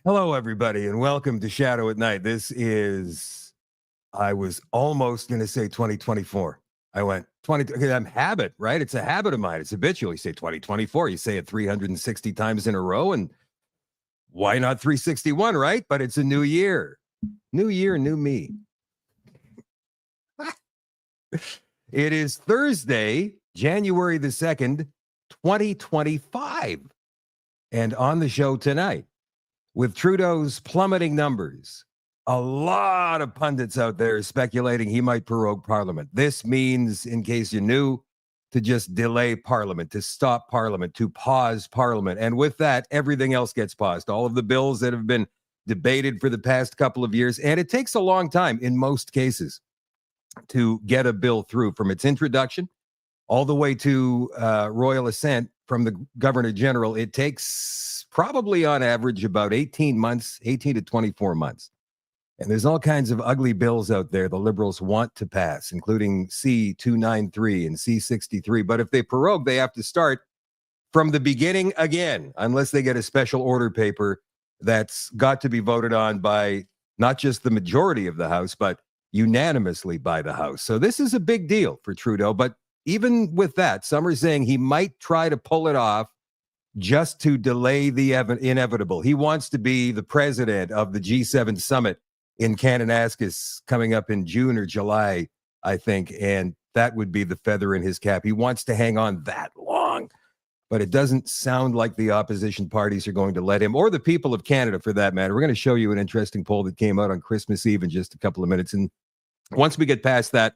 Hello, everybody, and welcome to Shadow at Night. This is, I was almost going to say 2024. I went 20, I'm habit, right? It's a habit of mine. It's habitual. You say 2024, you say it 360 times in a row, and why not 361, right? But it's a new year. New year, new me. It is Thursday, January the 2nd, 2025. And on the show tonight, with Trudeau's plummeting numbers, a lot of pundits out there speculating he might prorogue Parliament. This means, in case you're new, to just delay Parliament, to stop Parliament, to pause Parliament. And with that, everything else gets paused. All of the bills that have been debated for the past couple of years. And it takes a long time in most cases to get a bill through, from its introduction all the way to royal assent from the Governor General. It takes probably on average about 18 to 24 months. And there's all kinds of ugly bills out there the Liberals want to pass, including C-293 and C-63. But if they prorogue, they have to start from the beginning again, unless they get a special order paper that's got to be voted on by not just the majority of the House, but unanimously by the House. So this is a big deal for Trudeau. But even with that, some are saying he might try to pull it off just to delay the inevitable. He wants to be the president of the G7 summit in Kananaskis coming up in June or July, I think, and that would be the feather in his cap. He wants to hang on that long, but it doesn't sound like the opposition parties are going to let him, or the people of Canada for that matter. We're going to show you an interesting poll that came out on Christmas Eve in just a couple of minutes, and once we get past that,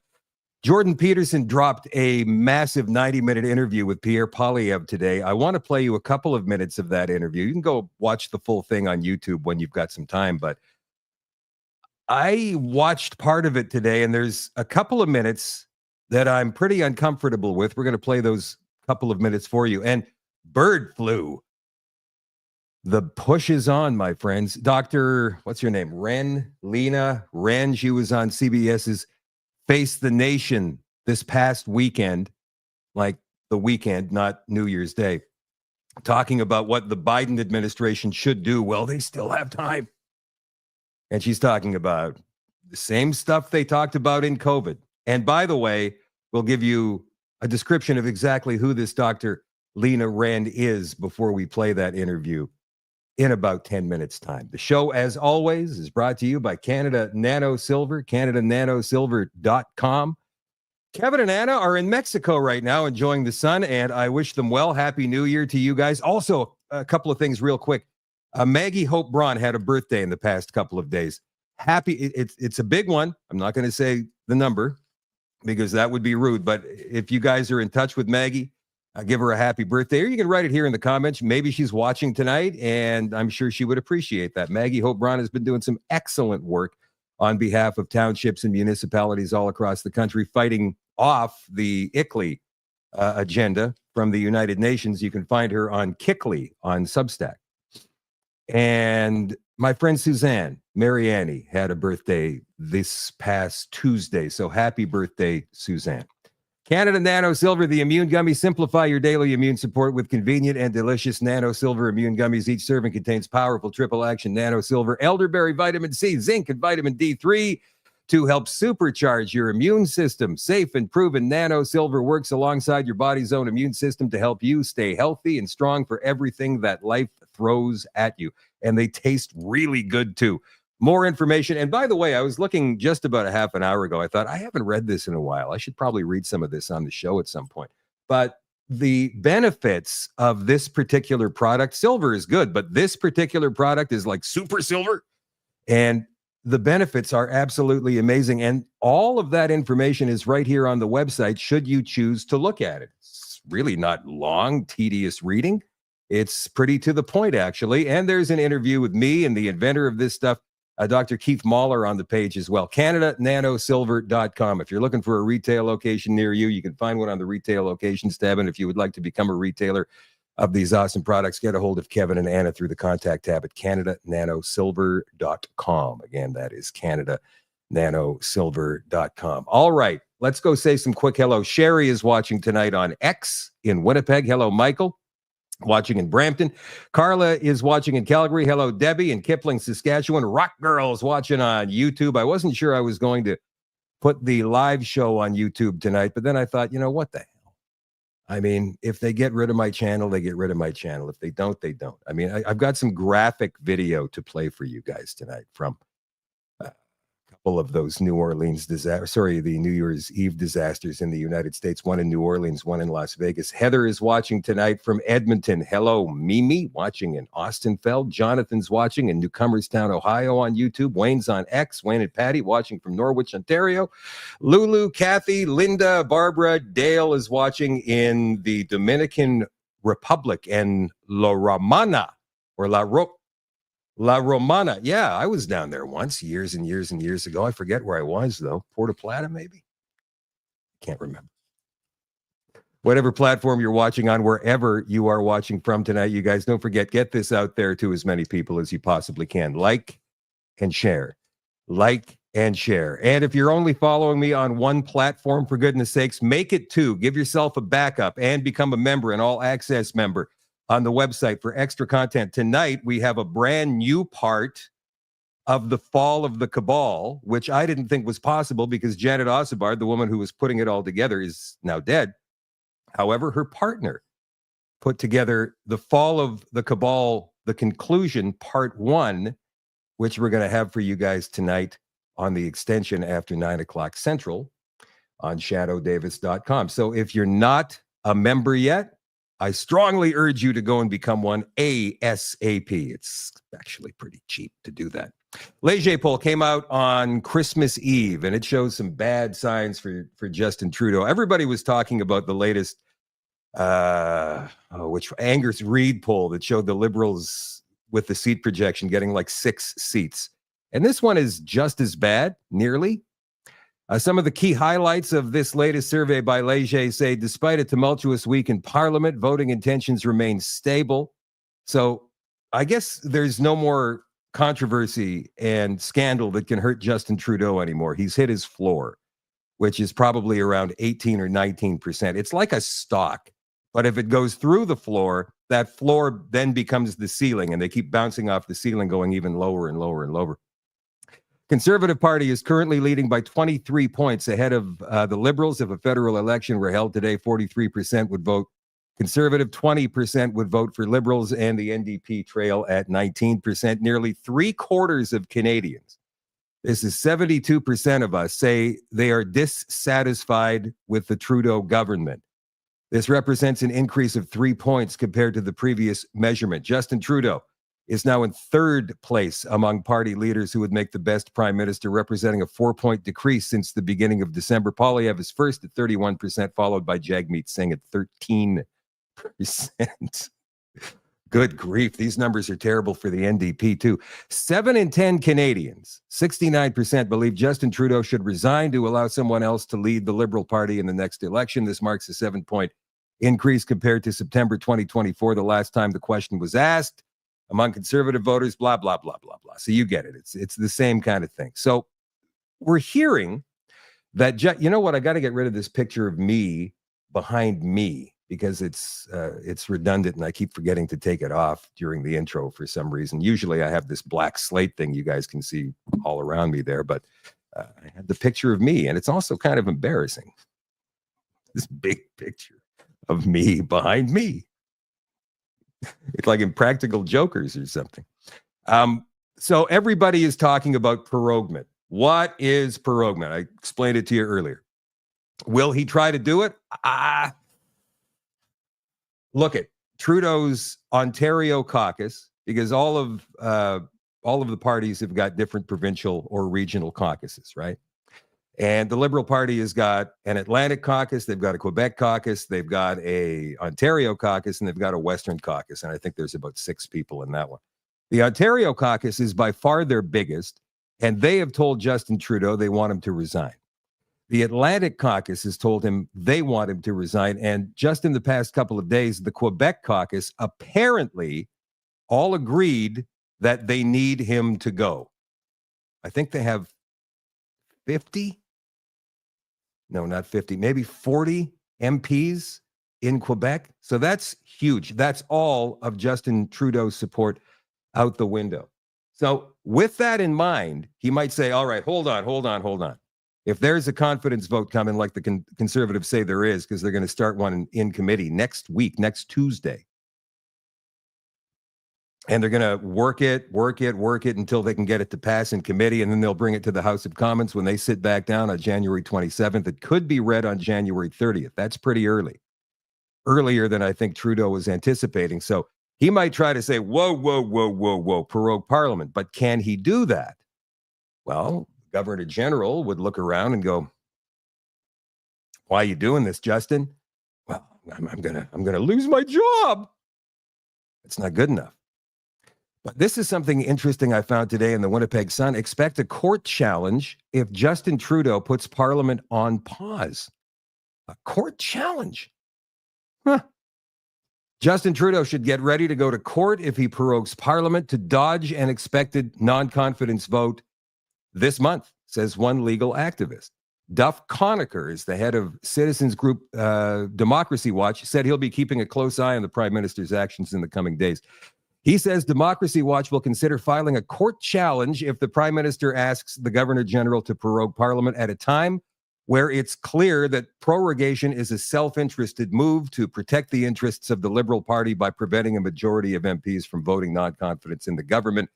Jordan Peterson dropped a massive 90-minute interview with Pierre Poilievre today. I want to play you a couple of minutes of that interview. You can go watch the full thing on YouTube when you've got some time, but I watched part of it today, and there's a couple of minutes that I'm pretty uncomfortable with. We're going to play those couple of minutes for you. And bird flu. The push is on, my friends. Dr. What's your name? Lena Ren. She was on CBS's Face the Nation this past weekend, like the weekend, not New Year's Day, talking about what the Biden administration should do. Well, they still have time. And she's talking about the same stuff they talked about in COVID. And by the way, we'll give you a description of exactly who this Dr. Lena Ren is before we play that interview in about 10 minutes' time. The show, as always, is brought to you by Canada Nano Silver, CanadaNanoSilver.com. Kevin and Anna are in Mexico right now enjoying the sun, and I wish them well. Happy New Year to you guys. Also, a couple of things real quick. Maggie Hope Braun had a birthday in the past couple of days. It's a big one. I'm not going to say the number because that would be rude, but if you guys are in touch with Maggie, give her a happy birthday, or you can write it here in the comments. Maybe she's watching tonight, and I'm sure she would appreciate that. Maggie Hope Braun has been doing some excellent work on behalf of townships and municipalities all across the country, fighting off the ICLEI agenda from the United Nations. You can find her on Kickley on Substack. And my friend Suzanne Mariani had a birthday this past Tuesday, so happy birthday, Suzanne. Canada Nano Silver, the immune gummies. Simplify your daily immune support with convenient and delicious Nano Silver immune gummies. Each serving contains powerful triple action Nano Silver, elderberry, vitamin C, zinc, and vitamin D3 to help supercharge your immune system. Safe and proven Nano Silver works alongside your body's own immune system to help you stay healthy and strong for everything that life throws at you. And they taste really good too. More information. And by the way, I was looking just about a half an hour ago. I thought, I haven't read this in a while. I should probably read some of this on the show at some point. But the benefits of this particular product, silver is good, but this particular product is like super silver. And the benefits are absolutely amazing. And all of that information is right here on the website, should you choose to look at it. It's really not long, tedious reading. It's pretty to the point, actually. And there's an interview with me and the inventor of this stuff, Dr. Keith Mahler, on the page as well. CanadaNanoSilver.com. If you're looking for a retail location near you, you can find one on the retail locations tab. And if you would like to become a retailer of these awesome products, get a hold of Kevin and Anna through the contact tab at CanadaNanoSilver.com. Again, that is CanadaNanoSilver.com. All right, let's go say some quick hello. Sherry is watching tonight on X in Winnipeg. Hello, Michael. watching in Brampton. Carla is watching in Calgary. Hello, Debbie. In Kipling, Saskatchewan. Rock Girls watching on YouTube. I wasn't sure I was going to put the live show on YouTube tonight, but then I thought, what the hell? I mean, if they get rid of my channel, they get rid of my channel. If they don't, they don't. I mean, I've got some graphic video to play for you guys tonight from couple of those New Orleans the New Year's Eve disasters in the United States, one in New Orleans, one in Las Vegas. Heather is watching tonight from Edmonton. Hello, Mimi, watching in Austinfeld. Jonathan's watching in Newcomerstown, Ohio on YouTube. Wayne's on X. Wayne and Patty watching from Norwich, Ontario. Lulu, Kathy, Linda, Barbara, Dale is watching in the Dominican Republic and La Romana or La Romana. Yeah, I was down there once, years and years and years ago. I forget where I was, though. Puerto Plata, maybe? Can't remember. Whatever platform you're watching on, wherever you are watching from tonight, you guys, don't forget, get this out there to as many people as you possibly can. Like and share. Like and share. And if you're only following me on one platform, for goodness sakes, make it two. Give yourself a backup and become a member, an all-access member on the website for extra content. Tonight, we have a brand new part of the fall of the Cabal, which I didn't think was possible because Janet Osibard, the woman who was putting it all together, is now dead. However, her partner put together the fall of the Cabal, the conclusion, part 1, which we're going to have for you guys tonight on the extension after 9 o'clock Central on shadowdavis.com. So if you're not a member yet, I strongly urge you to go and become one ASAP. It's actually pretty cheap to do that. Leger poll came out on Christmas Eve, and it shows some bad signs for Justin Trudeau. Everybody was talking about the latest, which Angus Reid poll that showed the Liberals with the seat projection getting like 6 seats. And this one is just as bad, nearly. Some of the key highlights of this latest survey by Leger say, despite a tumultuous week in Parliament, voting intentions remain stable. So I guess there's no more controversy and scandal that can hurt Justin Trudeau anymore. He's hit his floor, which is probably around 18 or 19%. It's like a stock, but if it goes through the floor, that floor then becomes the ceiling, and they keep bouncing off the ceiling, going even lower and lower and lower. Conservative Party is currently leading by 23 points ahead of the Liberals. If a federal election were held today, 43% would vote Conservative, 20% would vote for Liberals, and the NDP trail at 19%. Nearly 3/4 of Canadians, this is 72% of us, say they are dissatisfied with the Trudeau government. This represents an increase of 3 points compared to the previous measurement. Justin Trudeau is now in 3rd place among party leaders who would make the best prime minister, representing a 4-point decrease since the beginning of December. Poilievre is first at 31%, followed by Jagmeet Singh at 13%. Good grief, these numbers are terrible for the NDP too. 7 in 10 Canadians, 69%, believe Justin Trudeau should resign to allow someone else to lead the Liberal Party in the next election. This marks a 7-point increase compared to September 2024, the last time the question was asked. Among conservative voters, blah, blah, blah, blah, blah. So you get it. It's the same kind of thing. So we're hearing that, you know what? I got to get rid of this picture of me behind me because it's redundant and I keep forgetting to take it off during the intro for some reason. Usually I have this black slate thing you guys can see all around me there, but I had the picture of me, and it's also kind of embarrassing. This big picture of me behind me. It's like Impractical Jokers or something. So everybody is talking about proroguement. What is proroguement? I explained it to you earlier. Will he try to do it? Look at Trudeau's Ontario caucus, because all of the parties have got different provincial or regional caucuses, right? And the Liberal Party has got an Atlantic caucus, they've got a Quebec caucus, they've got a Ontario caucus, and they've got a Western caucus. And I think there's about 6 people in that one. The Ontario caucus is by far their biggest, and they have told Justin Trudeau they want him to resign. The Atlantic caucus has told him they want him to resign. And just in the past couple of days, the Quebec caucus apparently all agreed that they need him to go. I think they have 50? No, not 50, maybe 40 MPs in Quebec. So that's huge. That's all of Justin Trudeau's support out the window. So with that in mind, he might say, all right, hold on. If there's a confidence vote coming, like the Conservatives say there is, because they're going to start one in committee next week, next Tuesday, and they're going to work it until they can get it to pass in committee, and then they'll bring it to the House of Commons when they sit back down on January 27th. It could be read on January 30th. That's pretty early. Earlier than I think Trudeau was anticipating. So he might try to say, whoa, prorogue Parliament. But can he do that? Well, the Governor General would look around and go, why are you doing this, Justin? Well, I'm gonna lose my job. It's not good enough. But this is something interesting I found today in the Winnipeg Sun. Expect a court challenge if Justin Trudeau puts Parliament on pause. A court challenge. Huh. Justin Trudeau should get ready to go to court if he prorogues Parliament to dodge an expected non-confidence vote this month, says one legal activist. Duff Conacher is the head of citizens group Democracy Watch, said he'll be keeping a close eye on the Prime Minister's actions in the coming days. He says Democracy Watch will consider filing a court challenge if the Prime Minister asks the Governor General to prorogue Parliament at a time where it's clear that prorogation is a self-interested move to protect the interests of the Liberal Party by preventing a majority of MPs from voting non-confidence in the government.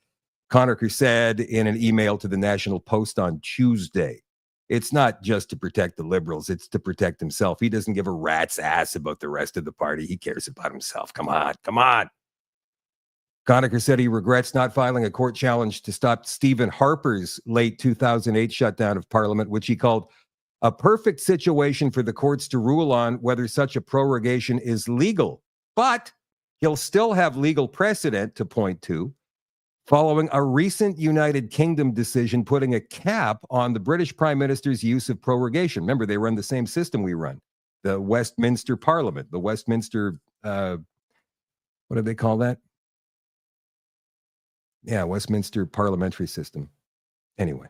Conacher said in an email to the National Post on Tuesday, it's not just to protect the Liberals, it's to protect himself. He doesn't give a rat's ass about the rest of the party. He cares about himself. Come on. Conacher said he regrets not filing a court challenge to stop Stephen Harper's late 2008 shutdown of Parliament, which he called a perfect situation for the courts to rule on whether such a prorogation is legal. But he'll still have legal precedent to point to following a recent United Kingdom decision putting a cap on the British Prime Minister's use of prorogation. Remember, they run the same system we run, the Westminster Parliament, the Westminster, what do they call that? Yeah, Westminster parliamentary system. Anyway.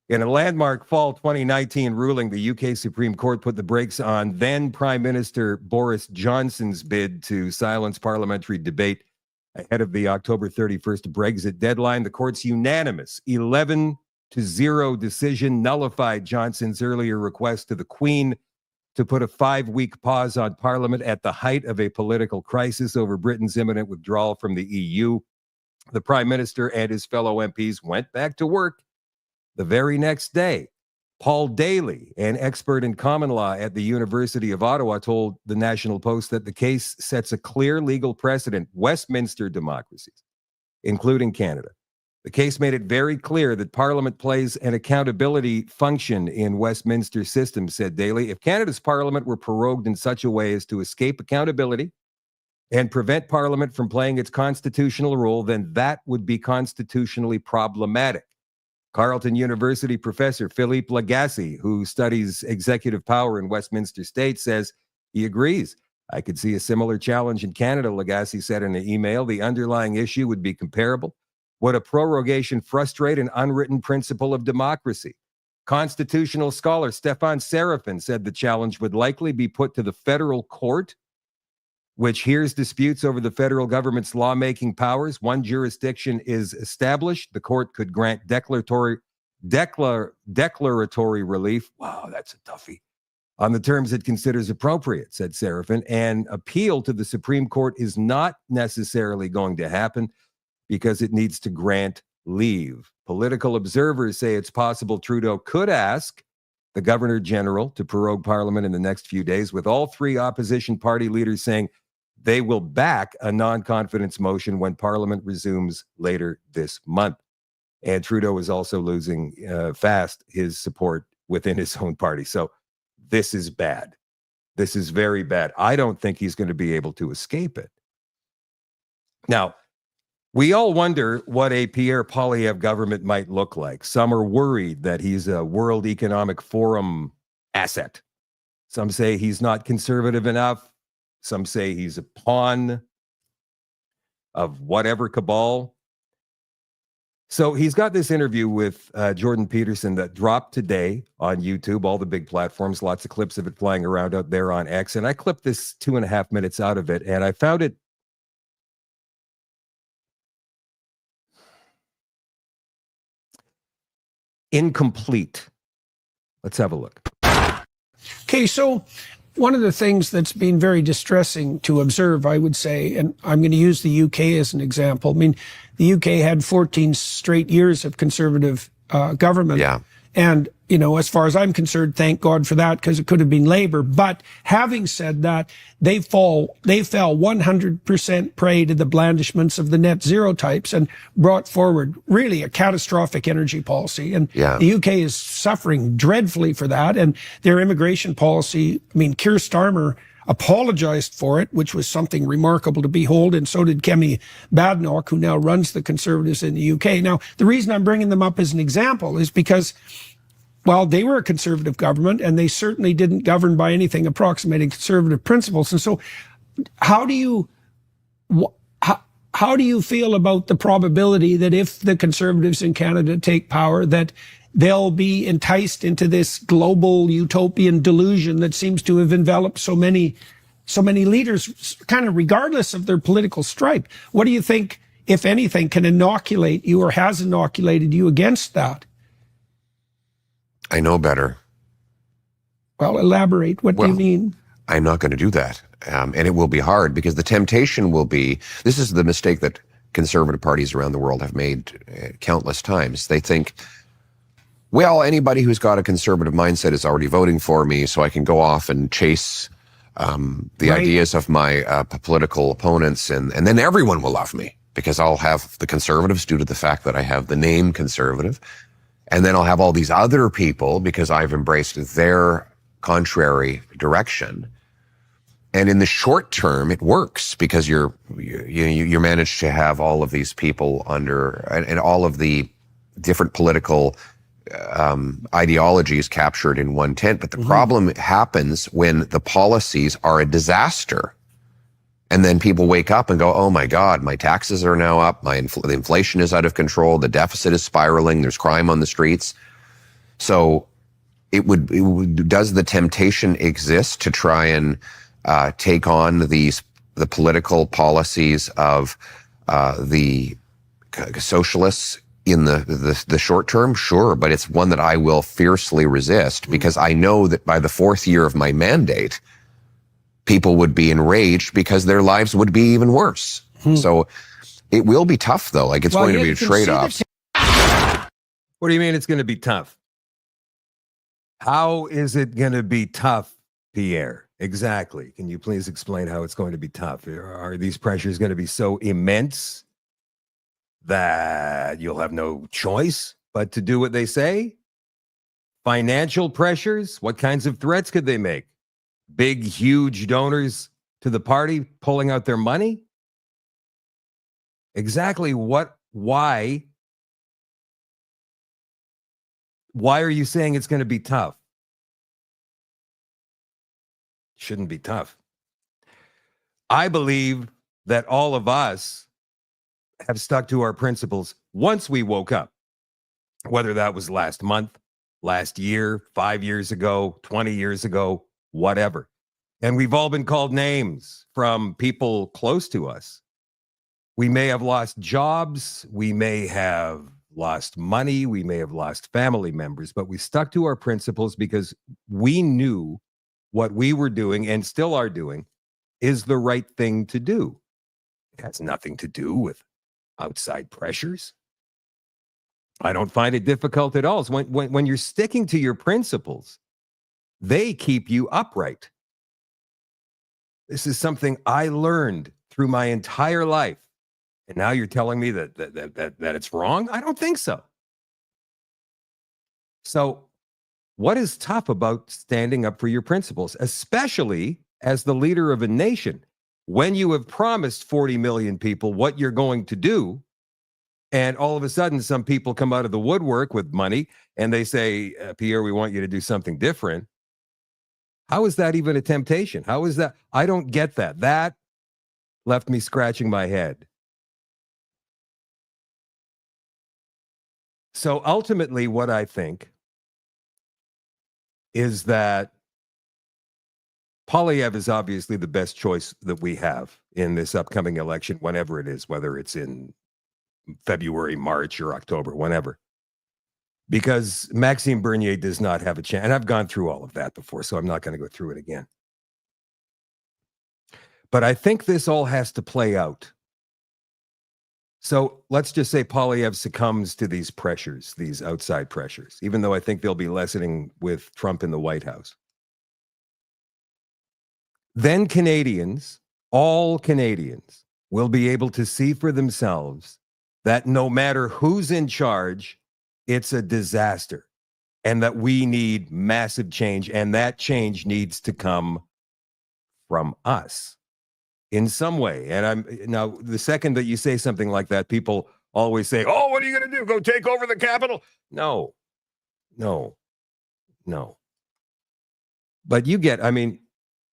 In a landmark fall 2019 ruling, the UK Supreme Court put the brakes on then Prime Minister Boris Johnson's bid to silence parliamentary debate ahead of the October 31st Brexit deadline. The court's unanimous 11-0 decision nullified Johnson's earlier request to the Queen to put a 5-week pause on Parliament at the height of a political crisis over Britain's imminent withdrawal from the EU. The Prime Minister and his fellow MPs went back to work the very next day. Paul Daly, an expert in common law at the University of Ottawa, told the National Post that the case sets a clear legal precedent. Westminster democracies, including Canada. The case made it very clear that Parliament plays an accountability function in Westminster system, said Daly. If Canada's Parliament were prorogued in such a way as to escape accountability and prevent Parliament from playing its constitutional role, then that would be constitutionally problematic. Carleton University professor Philippe Lagasse, who studies executive power in Westminster State, says he agrees. I could see a similar challenge in Canada, Lagasse said in an email. The underlying issue would be comparable. Would a prorogation frustrate an unwritten principle of democracy? Constitutional scholar Stefan Serafin said the challenge would likely be put to the federal court, which hears disputes over the federal government's lawmaking powers. One jurisdiction is established. The court could grant declaratory relief. Wow, that's a toughie. On the terms it considers appropriate, said Serafin. An appeal to the Supreme Court is not necessarily going to happen because it needs to grant leave. Political observers say it's possible Trudeau could ask the Governor General to prorogue Parliament in the next few days, with all three opposition party leaders saying they will back a non-confidence motion when Parliament resumes later this month. And Trudeau is also losing fast his support within his own party. So this is bad. This is very bad. I don't think he's going to be able to escape it. Now, we all wonder what a Pierre Poilievre government might look like. Some are worried that he's a World Economic Forum asset. Some say he's not conservative enough. Some say he's a pawn of whatever cabal. So he's got this interview with Jordan Peterson that dropped today on YouTube, all the big platforms, lots of clips of it flying around out there on X. And I clipped this 2.5 minutes out of it, and I found it incomplete. Let's have a look. Okay, so one of the things that's been very distressing to observe, I would say, and I'm going to use the UK as an example. I mean, the UK had 14 straight years of conservative government. Yeah. And, you know, as far as I'm concerned, thank God for that, because it could have been Labour. But having said that, they fell 100% prey to the blandishments of the net zero types and brought forward really a catastrophic energy policy. And the UK is suffering dreadfully for that. And their immigration policy, I mean, Keir Starmer apologized for it, which was something remarkable to behold, and so did Kemi Badenoch, who now runs the Conservatives in the UK. Now, the reason I'm bringing them up as an example is because, well, they were a Conservative government, and they certainly didn't govern by anything approximating Conservative principles. And so how do you feel about the probability that if the Conservatives in Canada take power, that they'll be enticed into this global utopian delusion that seems to have enveloped so many leaders, kind of regardless of their political stripe? What do you think, if anything, can inoculate you or has inoculated you against that? I know better. Well, elaborate. What do you mean? I'm not going to do that. And it will be hard, because the temptation will be, this is the mistake that conservative parties around the world have made countless times. They think, well, anybody who's got a conservative mindset is already voting for me, so I can go off and chase the ideas of my political opponents, and then everyone will love me, because I'll have the conservatives due to the fact that I have the name conservative, and then I'll have all these other people because I've embraced their contrary direction. And in the short term, it works, because you manage to have all of these people under, and all of the different political ideologies captured in one tent. But the problem happens when the policies are a disaster. And then people wake up and go, oh my God, my taxes are now up. The inflation is out of control. The deficit is spiraling. There's crime on the streets. So does the temptation exist to try and take on the political policies of the socialists in the short term? Sure, but it's one that I will fiercely resist, because I know that by the fourth year of my mandate, people would be enraged because their lives would be even worse. So it will be tough, though. Like, it's going to be a trade-off. What do you mean it's going to be tough? How is it going to be tough, Pierre? Exactly. Can you please explain how it's going to be tough? Are these pressures going to be so immense that you'll have no choice but to do what they say? Financial pressures? What kinds of threats could they make? Big, huge donors to the party pulling out their money? Exactly why are you saying it's going to be tough? Shouldn't be tough. I believe that all of us have stuck to our principles once we woke up, whether that was last month, last year, 5 years ago, 20 years ago, whatever. And we've all been called names from people close to us. We may have lost jobs, we may have lost money, we may have lost family members, but we stuck to our principles because we knew what we were doing, and still are doing, is the right thing to do. It has nothing to do with outside pressures. I don't find it difficult at all. When you're sticking to your principles, they keep you upright. This is something I learned through my entire life. And now you're telling me that it's wrong? I don't think so. So what is tough about standing up for your principles, especially as the leader of a nation, when you have promised 40 million people what you're going to do, and all of a sudden some people come out of the woodwork with money and they say, Pierre, we want you to do something different? How is that even a temptation? How is that? I don't get that. That left me scratching my head. So ultimately, what I think is that Polyev is obviously the best choice that we have in this upcoming election, whenever it is, whether it's in February, March, or October, whenever. Because Maxime Bernier does not have a chance. And I've gone through all of that before, so I'm not going to go through it again. But I think this all has to play out. So let's just say Polyev succumbs to these pressures, these outside pressures, even though I think they'll be lessening with Trump in the White House. Then Canadians, all Canadians, will be able to see for themselves that no matter who's in charge, it's a disaster, and that we need massive change, and that change needs to come from us in some way. And now, the second that you say something like that, people always say, "Oh, what are you going to do? Go take over the Capitol?" No. But you get,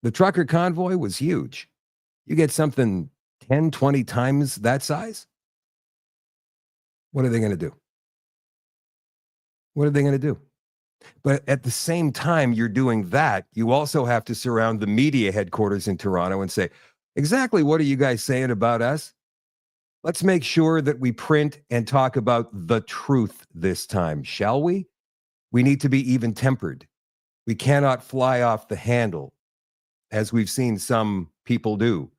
the trucker convoy was huge. You get something 10, 20 times that size. What are they going to do? What are they going to do? But at the same time you're doing that, you also have to surround the media headquarters in Toronto and say, exactly what are you guys saying about us? Let's make sure that we print and talk about the truth this time, shall we? We need to be even tempered. We cannot fly off the handle, as we've seen some people do,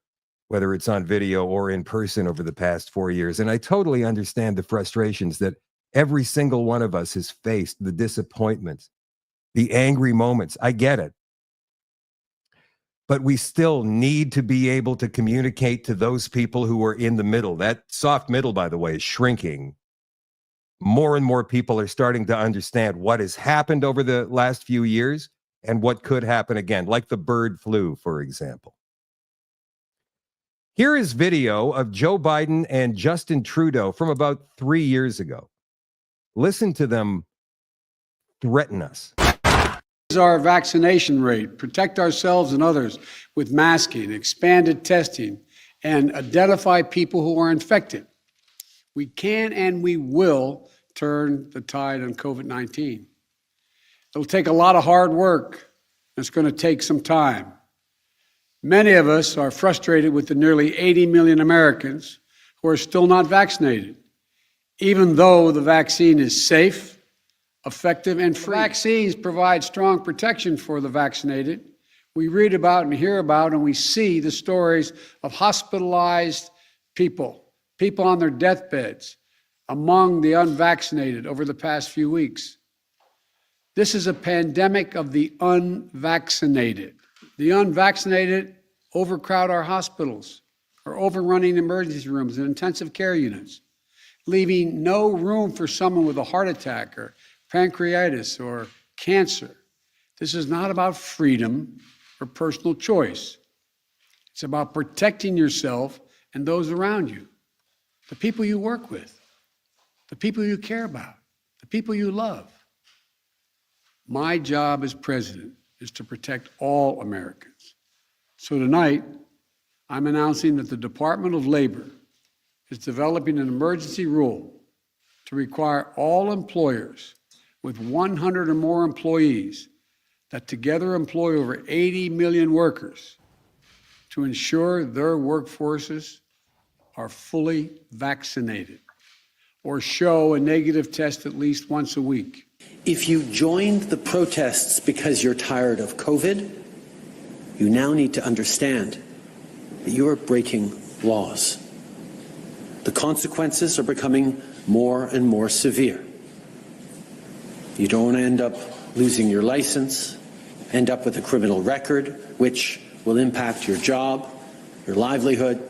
whether it's on video or in person over the past 4 years. And I totally understand the frustrations that every single one of us has faced, the disappointments, the angry moments. I get it. But we still need to be able to communicate to those people who are in the middle. That soft middle, by the way, is shrinking. More and more people are starting to understand what has happened over the last few years and what could happen again, like the bird flu, for example. Here is video of Joe Biden and Justin Trudeau from about 3 years ago. Listen to them threaten us. Our vaccination rate, protect ourselves and others with masking, expanded testing, and identify people who are infected. We can and we will turn the tide on COVID-19. It'll take a lot of hard work. It's going to take some time. Many of us are frustrated with the nearly 80 million Americans who are still not vaccinated, even though the vaccine is safe, effective, and free. Vaccines provide strong protection for the vaccinated. We read about and hear about and we see the stories of hospitalized people on their deathbeds among the unvaccinated over the past few weeks. This is a pandemic of the unvaccinated. The unvaccinated overcrowd our hospitals, are overrunning emergency rooms and intensive care units, leaving no room for someone with a heart attack or pancreatitis or cancer. This is not about freedom or personal choice. It's about protecting yourself and those around you, the people you work with, the people you care about, the people you love. My job as president is to protect all Americans. So tonight, I'm announcing that the Department of Labor is developing an emergency rule to require all employers with 100 or more employees that together employ over 80 million workers to ensure their workforces are fully vaccinated or show a negative test at least once a week. If you joined the protests because you're tired of COVID, you now need to understand that you are breaking laws. The consequences are becoming more and more severe. You don't want to end up losing your license, end up with a criminal record, which will impact your job, your livelihood,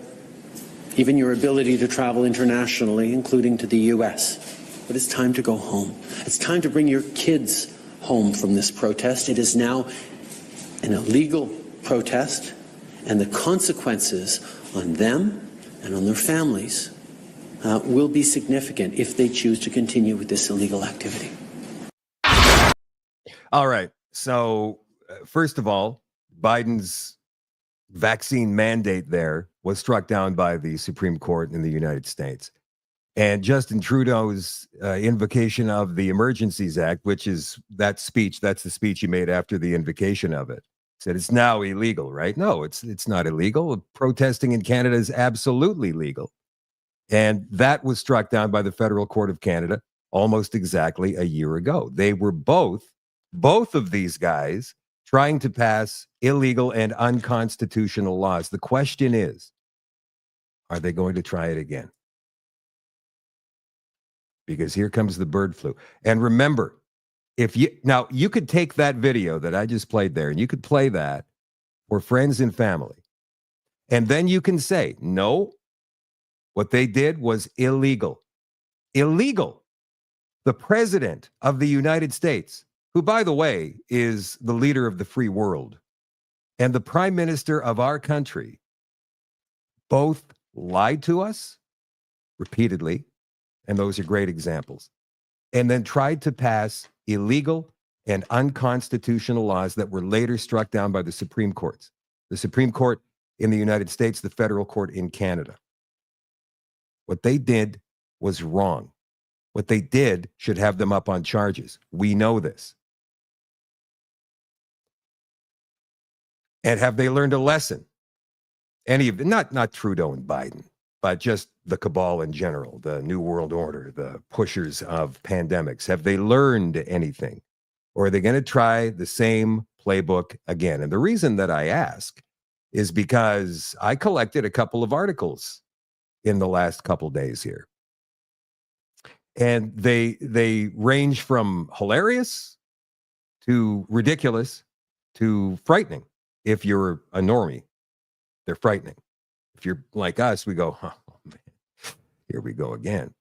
even your ability to travel internationally, including to the U.S. But it's time to go home. It's time to bring your kids home from this protest. It is now an illegal protest, and the consequences on them and on their families will be significant if they choose to continue with this illegal activity. All right. So, first of all, Biden's vaccine mandate there was struck down by the Supreme Court in the United States. And Justin Trudeau's invocation of the Emergencies Act, which is that speech, that's the speech he made after the invocation of it, said it's now illegal, right? No, it's not illegal. Protesting in Canada is absolutely legal. And that was struck down by the Federal Court of Canada almost exactly a year ago. They were both of these guys trying to pass illegal and unconstitutional laws. The question is, are they going to try it again? Because here comes the bird flu. And remember, you could take that video that I just played there and you could play that for friends and family. And then you can say, no, what they did was illegal. Illegal. The president of the United States, who, by the way, is the leader of the free world, and the prime minister of our country both lied to us repeatedly, and those are great examples, and then tried to pass illegal and unconstitutional laws that were later struck down by the Supreme Courts. The Supreme Court in the United States, the federal court in Canada. What they did was wrong. What they did should have them up on charges. We know this. And have they learned a lesson? Any of them, not Trudeau and Biden, but just the cabal in general, the New World Order, the pushers of pandemics. Have they learned anything? Or are they going to try the same playbook again? And the reason that I ask is because I collected a couple of articles in the last couple days here. And they range from hilarious to ridiculous to frightening. If you're a normie, they're frightening. If you're like us, we go, oh, man, here we go again.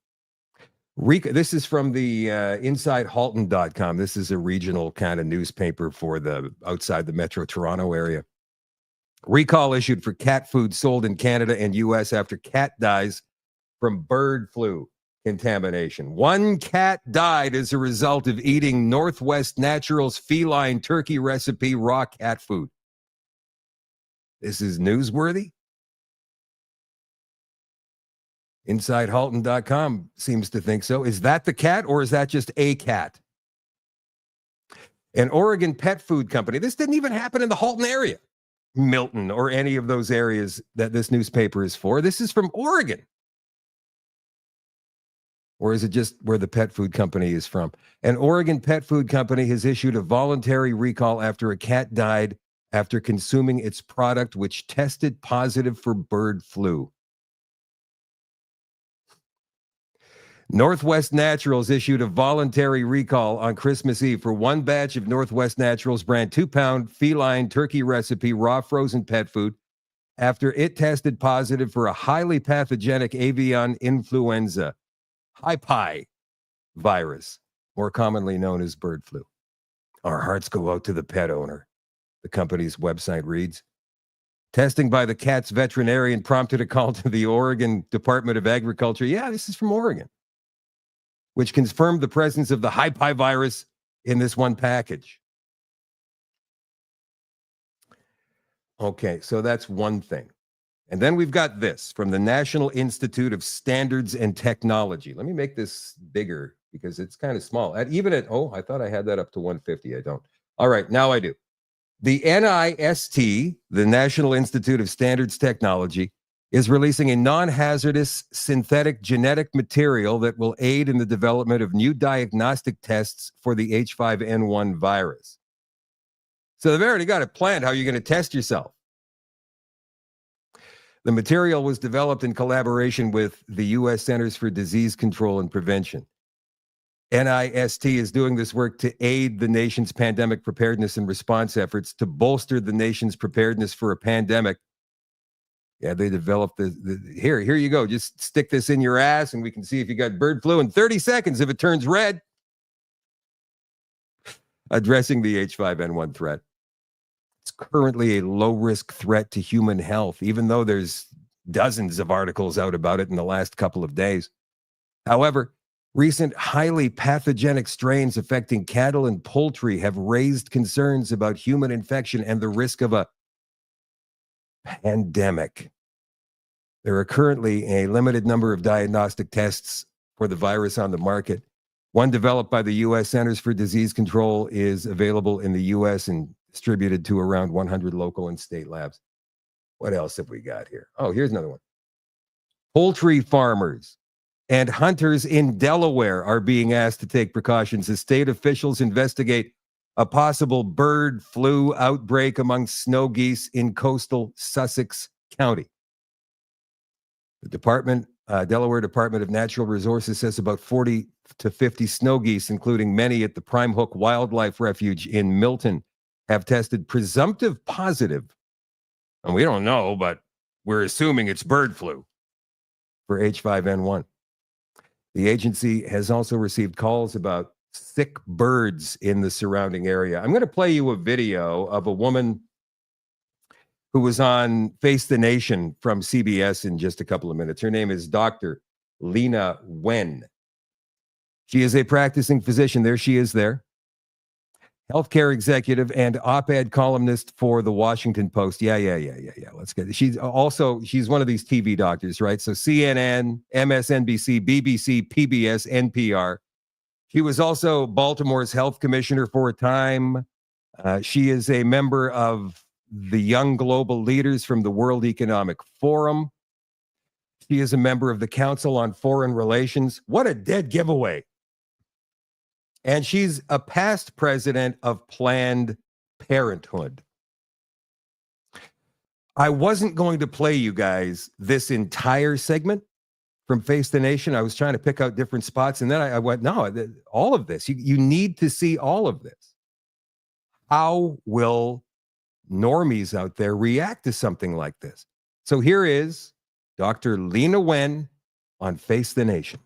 This is from the InsideHalton.com. This is a regional kind of newspaper for the outside the Metro Toronto area. Recall issued for cat food sold in Canada and U.S. after cat dies from bird flu contamination. One cat died as a result of eating Northwest Naturals feline turkey recipe raw cat food. This is newsworthy. InsideHalton.com seems to think so. Is that the cat or is that just a cat? An Oregon pet food company. This didn't even happen in the Halton area, Milton, or any of those areas that this newspaper is for. This is from Oregon. Or is it just where the pet food company is from? An Oregon pet food company has issued a voluntary recall after a cat died after consuming its product, which tested positive for bird flu. Northwest Naturals issued a voluntary recall on Christmas Eve for one batch of Northwest Naturals brand 2-pound feline turkey recipe raw frozen pet food after it tested positive for a highly pathogenic avian influenza, hypi virus, more commonly known as bird flu. Our hearts go out to the pet owner, the company's website reads. Testing by the cat's veterinarian prompted a call to the Oregon Department of Agriculture. Yeah, this is from Oregon, which confirmed the presence of the hypi virus in this one package. Okay, so that's one thing. And then we've got this from the National Institute of Standards and Technology. Let me make this bigger because it's kind of small. I thought I had that up to 150. I don't. All right, now I do. The NIST, the National Institute of Standards Technology, is releasing a non-hazardous synthetic genetic material that will aid in the development of new diagnostic tests for the H5N1 virus. So they've already got it planned how you're going to test yourself. The material was developed in collaboration with the U.S. Centers for Disease Control and Prevention. NIST is doing this work to aid the nation's pandemic preparedness and response efforts to bolster the nation's preparedness for a pandemic. Yeah, they developed here you go. Just stick this in your ass and we can see if you got bird flu in 30 seconds if it turns red. Addressing the H5N1 threat. It's currently a low-risk threat to human health, even though there's dozens of articles out about it in the last couple of days. However, recent highly pathogenic strains affecting cattle and poultry have raised concerns about human infection and the risk of a pandemic. There are currently a limited number of diagnostic tests for the virus on the market. One developed by the U.S. Centers for Disease Control is available in the U.S. and distributed to around 100 local and state labs. What else have we got here? Oh, here's another one. Poultry farmers and hunters in Delaware are being asked to take precautions as state officials investigate a possible bird flu outbreak among snow geese in coastal Sussex County. The Delaware Department of Natural Resources says about 40 to 50 snow geese, including many at the Prime Hook Wildlife Refuge in Milton, have tested presumptive positive. And we don't know, but we're assuming it's bird flu for H5N1. The agency has also received calls about sick birds in the surrounding area. I'm going to play you a video of a woman who was on Face the Nation from CBS in just a couple of minutes. Her name is Dr. Lena Wen. She is a practicing physician. There she is there. Healthcare executive and op-ed columnist for the Washington Post. Yeah. Let's get it. She's one of these TV doctors, right? So CNN, MSNBC, BBC, PBS, NPR. She was also Baltimore's health commissioner for a time. She is a member of the Young Global Leaders from the World Economic Forum. She is a member of the Council on Foreign Relations. What a dead giveaway. And she's a past president of Planned Parenthood. I wasn't going to play you guys this entire segment from Face the Nation. I was trying to pick out different spots, and then I went, no, all of this. You need to see all of this. How will normies out there react to something like this? So here is Dr. Lena Wen on Face the Nation.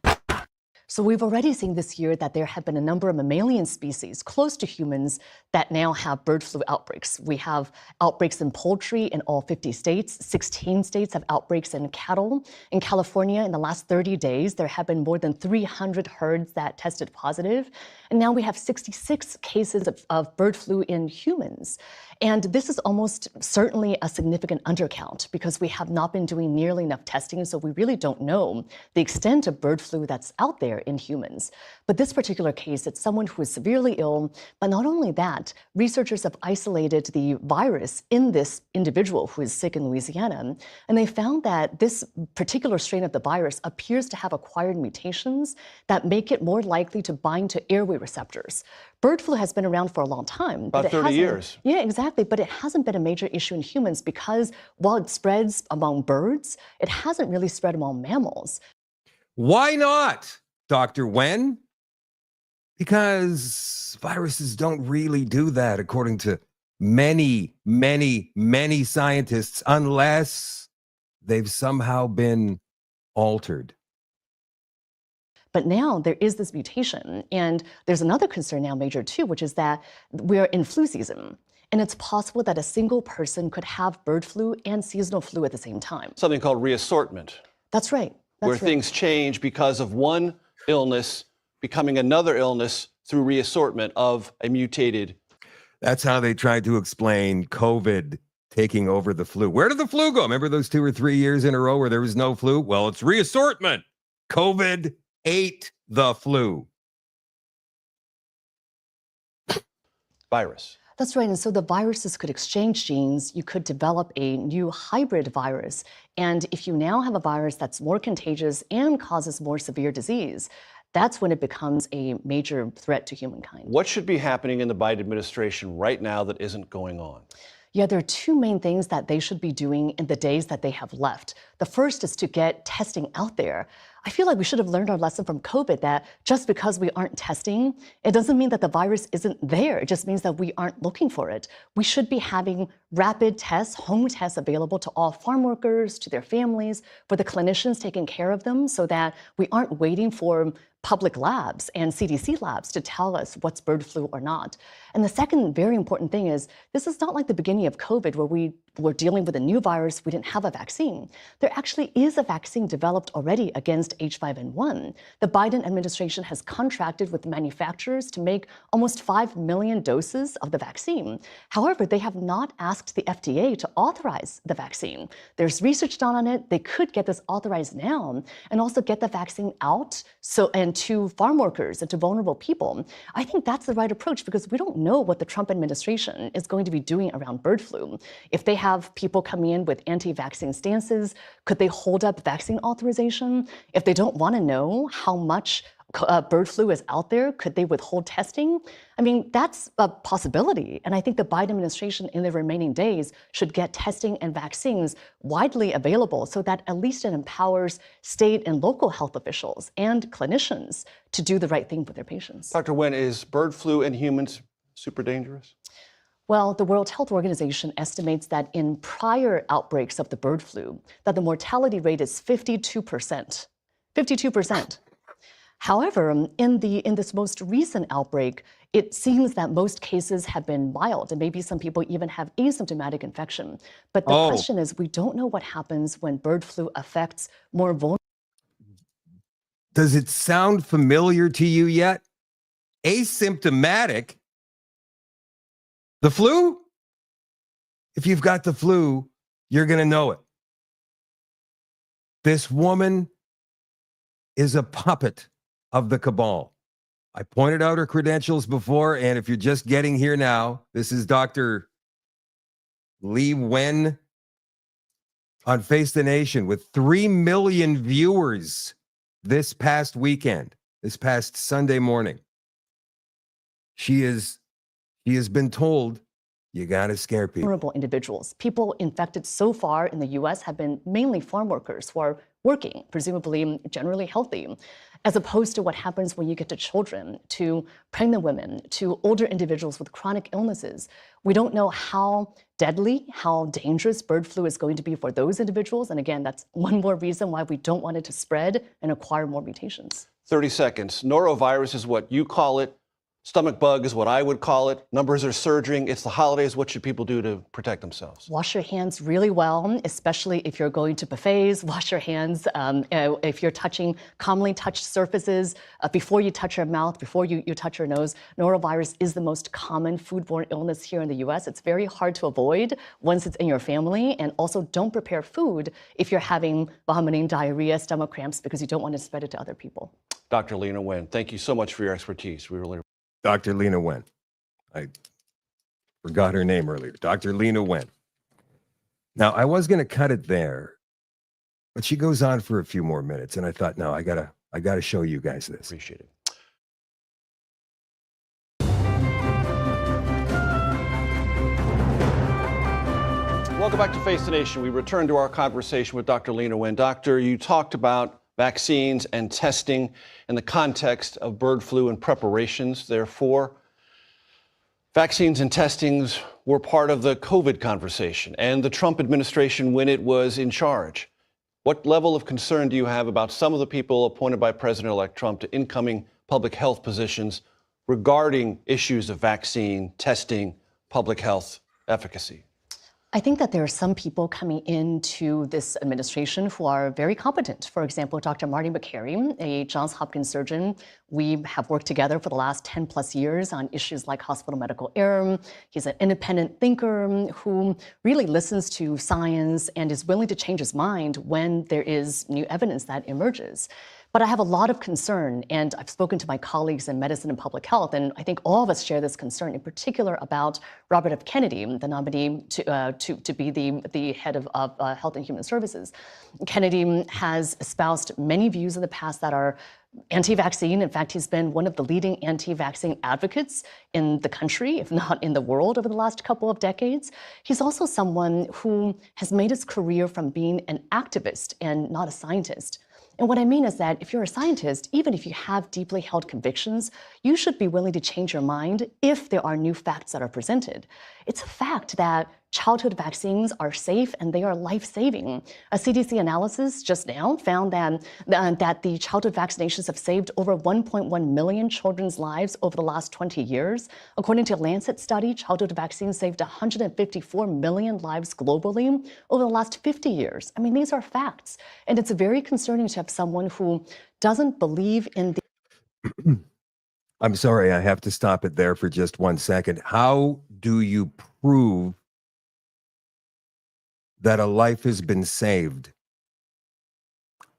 So we've already seen this year that there have been a number of mammalian species close to humans that now have bird flu outbreaks. We have outbreaks in poultry in all 50 states. 16 states have outbreaks in cattle. In California, in the last 30 days, there have been more than 300 herds that tested positive. And now we have 66 cases of bird flu in humans. And this is almost certainly a significant undercount because we have not been doing nearly enough testing, so we really don't know the extent of bird flu that's out there in humans. But this particular case, it's someone who is severely ill, but not only that, researchers have isolated the virus in this individual who is sick in Louisiana, and they found that this particular strain of the virus appears to have acquired mutations that make it more likely to bind to airway receptors. Bird flu has been around for a long time. About 30 years. Yeah, exactly. But it hasn't been a major issue in humans because while it spreads among birds, it hasn't really spread among mammals. Why not, Dr. Wen? Because viruses don't really do that, according to many scientists, unless they've somehow been altered. But now there is this mutation, and there's another concern now, Major, too, which is that we're in flu season, and it's possible that a single person could have bird flu and seasonal flu at the same time. Something called reassortment. That's right. Where things change because of one illness becoming another illness through reassortment of a mutated. That's how they tried to explain COVID taking over the flu. Where did the flu go? Remember those 2 or 3 years in a row where there was no flu? Well, it's reassortment. COVID ate the flu. Virus. That's right. And so the viruses could exchange genes. You could develop a new hybrid virus. And if you now have a virus that's more contagious and causes more severe disease, that's when it becomes a major threat to humankind. What should be happening in the Biden administration right now that isn't going on? Yeah, there are two main things that they should be doing in the days that they have left. The first is to get testing out there. I feel like we should have learned our lesson from COVID that just because we aren't testing, it doesn't mean that the virus isn't there. It just means that we aren't looking for it. We should be having rapid tests, home tests available to all farm workers, to their families, for the clinicians taking care of them so that we aren't waiting for public labs and CDC labs to tell us what's bird flu or not. And the second very important thing is this is not like the beginning of COVID where we we're dealing with a new virus, we didn't have a vaccine. There actually is a vaccine developed already against H5N1. The Biden administration has contracted with manufacturers to make almost 5 million doses of the vaccine. However, they have not asked the FDA to authorize the vaccine. There's research done on it. They could get this authorized now and also get the vaccine out and to farm workers and to vulnerable people. I think that's the right approach because we don't know what the Trump administration is going to be doing around bird flu. If they have people coming in with anti-vaccine stances, could they hold up vaccine authorization? If they don't want to know how much bird flu is out there, could they withhold testing? I mean, that's a possibility. And I think the Biden administration in the remaining days should get testing and vaccines widely available so that at least it empowers state and local health officials and clinicians to do the right thing for their patients. Dr. Wen, is bird flu in humans super dangerous? Well, the World Health Organization estimates that in prior outbreaks of the bird flu, that the mortality rate is 52%. 52%. However, in this most recent outbreak, it seems that most cases have been mild, and maybe some people even have asymptomatic infection. But the question is, we don't know what happens when bird flu affects more vulnerable. Does it sound familiar to you yet? Asymptomatic? The flu? If you've got the flu, you're going to know it. This woman is a puppet of the cabal. I pointed out her credentials before, and if you're just getting here now, this is Dr. Lee Wen on Face the Nation with 3 million viewers this past weekend, this past Sunday morning. She has been told, you got to scare people. Vulnerable individuals. People infected so far in the U.S. have been mainly farm workers who are working, presumably generally healthy, as opposed to what happens when you get to children, to pregnant women, to older individuals with chronic illnesses. We don't know how deadly, how dangerous bird flu is going to be for those individuals. And again, that's one more reason why we don't want it to spread and acquire more mutations. 30 seconds. Norovirus is what you call it. Stomach bug is what I would call it. Numbers are surging. It's the holidays. What should people do to protect themselves? Wash your hands really well, especially if you're going to buffets. Wash your hands if you're touching commonly touched surfaces before you touch your mouth, before you touch your nose. Norovirus is the most common foodborne illness here in the U.S. It's very hard to avoid once it's in your family. And also don't prepare food if you're having vomiting, diarrhea, stomach cramps, because you don't want to spread it to other people. Dr. Lena Wen, thank you so much for your expertise. We really Dr. Lena Wen. I forgot her name earlier. Dr. Lena Wen. Now, I was going to cut it there, but she goes on for a few more minutes, and I thought, no, I gotta show you guys this. appreciate it. Welcome back to Face the Nation. We return to our conversation with Dr. Lena Wen. Doctor, you talked about vaccines and testing in the context of bird flu and preparations. Therefore, vaccines and testings were part of the COVID conversation and the Trump administration when it was in charge. What level of concern do you have about some of the people appointed by President-elect Trump to incoming public health positions regarding issues of vaccine, testing, public health efficacy? I think that there are some people coming into this administration who are very competent. For example, Dr. Marty Makary, a Johns Hopkins surgeon. We have worked together for the last 10 plus years on issues like hospital medical error. He's an independent thinker who really listens to science and is willing to change his mind when there is new evidence that emerges. But I have a lot of concern, and I've spoken to my colleagues in medicine and public health, and I think all of us share this concern, in particular about Robert F. Kennedy, the nominee to be the head of Health and Human Services. Kennedy has espoused many views in the past that are anti-vaccine. In fact, he's been one of the leading anti-vaccine advocates in the country, if not in the world, over the last couple of decades. He's also someone who has made his career from being an activist and not a scientist. And what I mean is that if you're a scientist, even if you have deeply held convictions, you should be willing to change your mind if there are new facts that are presented. It's a fact that childhood vaccines are safe and they are life-saving. A CDC analysis just now found that the childhood vaccinations have saved over 1.1 million children's lives over the last 20 years. According to a Lancet study, childhood vaccines saved 154 million lives globally over the last 50 years. I mean, these are facts. And it's very concerning to have someone who doesn't believe in the... I'm sorry, I have to stop it there for just 1 second. How do you prove that a life has been saved?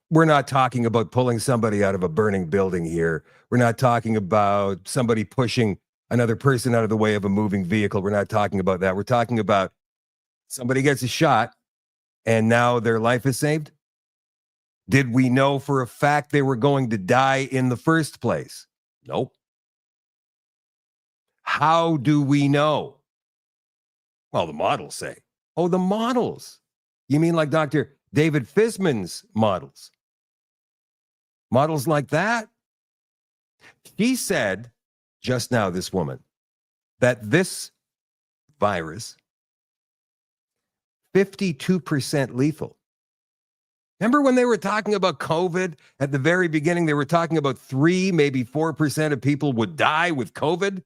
We're not talking about pulling somebody out of a burning building here. We're not talking about somebody pushing another person out of the way of a moving vehicle. We're not talking about that. We're talking about somebody gets a shot and now their life is saved. Did we know for a fact they were going to die in the first place? Nope. How do we know? Well, the models say. Oh, the models. You mean like Dr. David Fisman's models? Models like that? She said just now, this woman, that this virus, 52% lethal. Remember when they were talking about COVID at the very beginning, they were talking about 3, maybe 4% of people would die with COVID.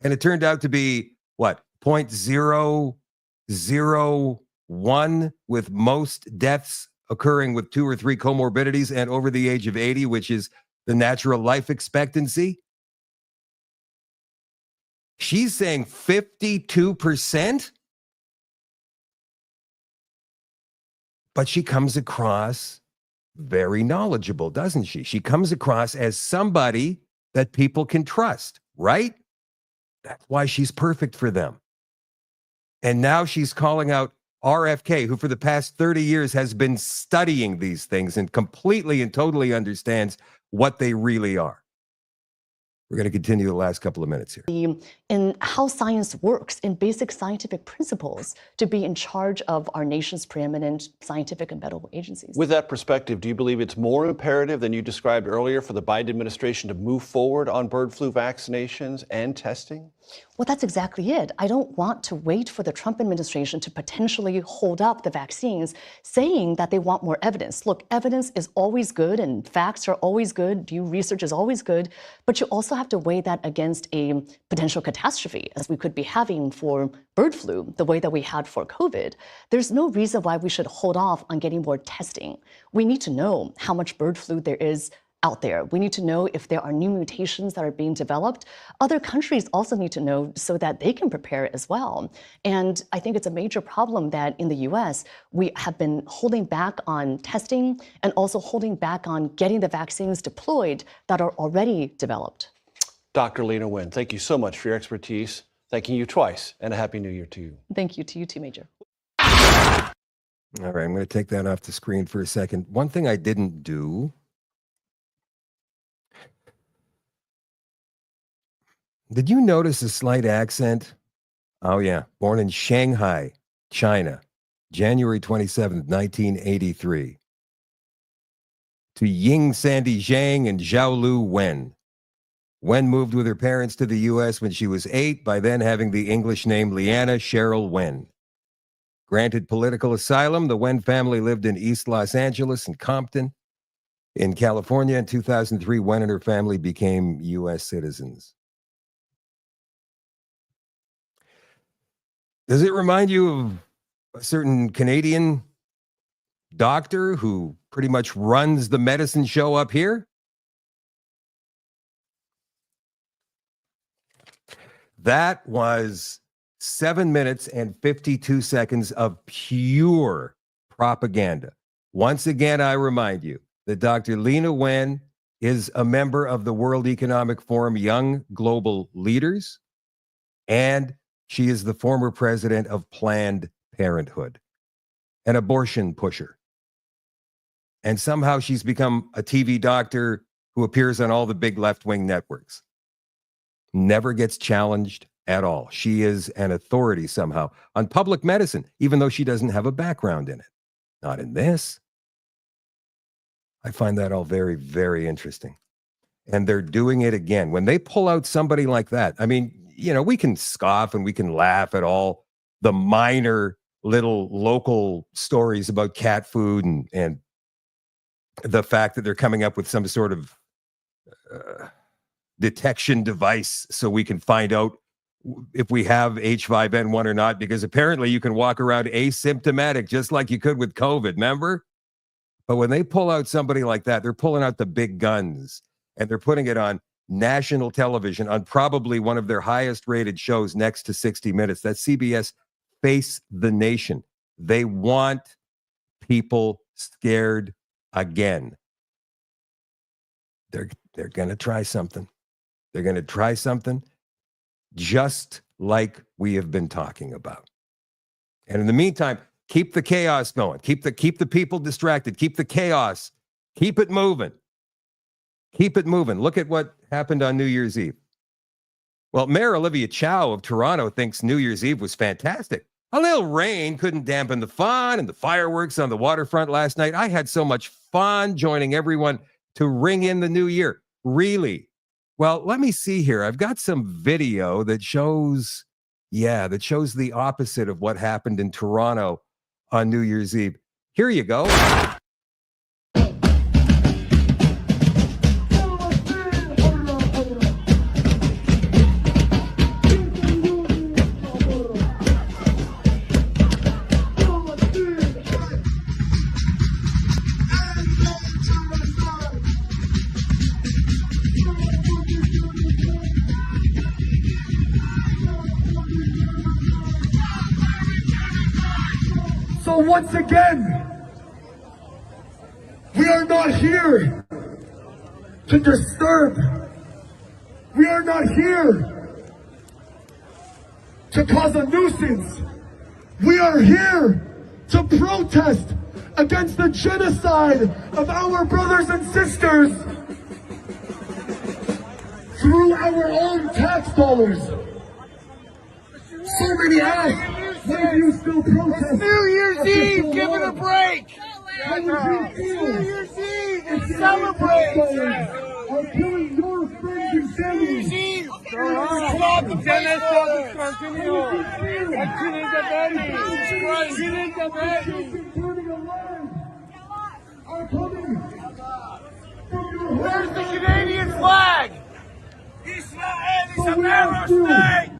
And it turned out to be what? 0.001, with most deaths occurring with 2 or 3 comorbidities and over the age of 80, which is the natural life expectancy. She's saying 52%. But she comes across very knowledgeable, doesn't she? She comes across as somebody that people can trust, right? That's why she's perfect for them. And now she's calling out RFK, who for the past 30 years has been studying these things and completely and totally understands what they really are. We're going to continue the last couple of minutes here. In how science works, in basic scientific principles, to be in charge of our nation's preeminent scientific and medical agencies. With that perspective, do you believe it's more imperative than you described earlier for the Biden administration to move forward on bird flu vaccinations and testing? Well, that's exactly it. I don't want to wait for the Trump administration to potentially hold up the vaccines, saying that they want more evidence. Look, evidence is always good and facts are always good. New research is always good. But you also have to weigh that against a potential catastrophe, as we could be having for bird flu, the way that we had for COVID. There's no reason why we should hold off on getting more testing. We need to know how much bird flu there is out there. We need to know if there are new mutations that are being developed. Other countries also need to know so that they can prepare as well. And I think it's a major problem that in the US, we have been holding back on testing and also holding back on getting the vaccines deployed that are already developed. Dr. Lena Wen, thank you so much for your expertise. Thanking you twice, and a Happy New Year to you. Thank you to you too, Major. All right, I'm going to take that off the screen for a second. One thing I didn't do. Did you notice a slight accent? Oh, yeah. Born in Shanghai, China, January 27th, 1983. To Ying Sandy Zhang and Xiaolu Wen. Wen moved with her parents to the U.S. when she was 8, by then having the English name Leanna Cheryl Wen. Granted political asylum, the Wen family lived in East Los Angeles and Compton. In California in 2003, Wen and her family became U.S. citizens. Does it remind you of a certain Canadian doctor who pretty much runs the medicine show up here? That was 7 minutes and 52 seconds of pure propaganda. Once again, I remind you that Dr. Lena Wen is a member of the World Economic Forum Young Global Leaders, and she is the former president of Planned Parenthood, an abortion pusher. And somehow she's become a TV doctor who appears on all the big left-wing networks. Never gets challenged at all. She is an authority somehow on public medicine, even though she doesn't have a background in it. Not in this. I find that all very, very interesting. And they're doing it again. When they pull out somebody like that, I mean, you know, we can scoff and we can laugh at all the minor little local stories about cat food and the fact that they're coming up with some sort of detection device so we can find out if we have H5N1 or not, because apparently you can walk around asymptomatic just like you could with COVID, remember? But when they pull out somebody like that, they're pulling out the big guns and they're putting it on national television on probably one of their highest rated shows next to 60 Minutes. That's CBS Face the Nation. They want people scared again. They're going to try something. They're going to try something just like we have been talking about. And in the meantime, keep the chaos going. Keep the people distracted. Keep the chaos. Keep it moving. Keep it moving. Look at what happened on New Year's Eve. Well, Mayor Olivia Chow of Toronto thinks New Year's Eve was fantastic. A little rain couldn't dampen the fun and the fireworks on the waterfront last night. I had so much fun joining everyone to ring in the new year. Really? Well, let me see here. I've got some video that shows the opposite of what happened in Toronto on New Year's Eve. Here you go. So once again, we are not here to disturb. We are not here to cause a nuisance. We are here to protest against the genocide of our brothers and sisters through our own tax dollars. So many ask, why do you still protest? New Year's Eve, give it a break! How would you feel? New Year's Eve, it's celebrate! Are killing your friends and family. New Year's Eve! Stop the genocide! Where's the Canadian flag? Israel is a terror state!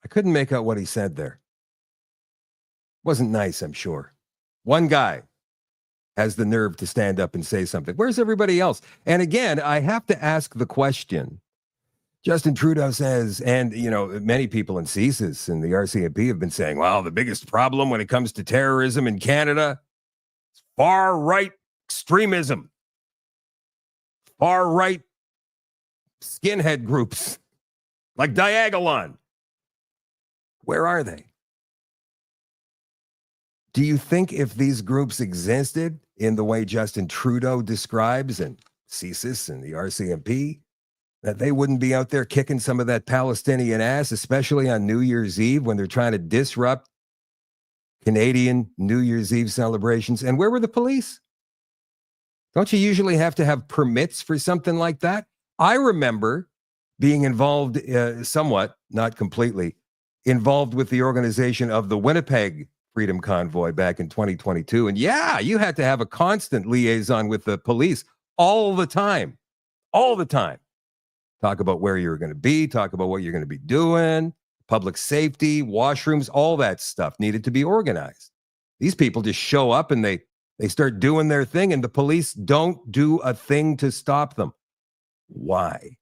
I couldn't make out what he said there. Wasn't nice, I'm sure. One guy has the nerve to stand up and say something. Where's everybody else? And again, I have to ask the question. Justin Trudeau says, and you know, many people in CSIS and the RCMP have been saying, well, the biggest problem when it comes to terrorism in Canada is far-right extremism. Far-right skinhead groups like Diagolon. Where are they? Do you think if these groups existed in the way Justin Trudeau describes and CSIS and the RCMP, that they wouldn't be out there kicking some of that Palestinian ass, especially on New Year's Eve when they're trying to disrupt Canadian New Year's Eve celebrations? And where were the police? Don't you usually have to have permits for something like that? I remember being involved somewhat, not completely, involved with the organization of the Winnipeg Freedom Convoy back in 2022. And yeah, you had to have a constant liaison with the police all the time. Talk about where you're going to be, talk about what you're going to be doing, public safety, washrooms, all that stuff needed to be organized. These people just show up and they start doing their thing and the police don't do a thing to stop them. Why?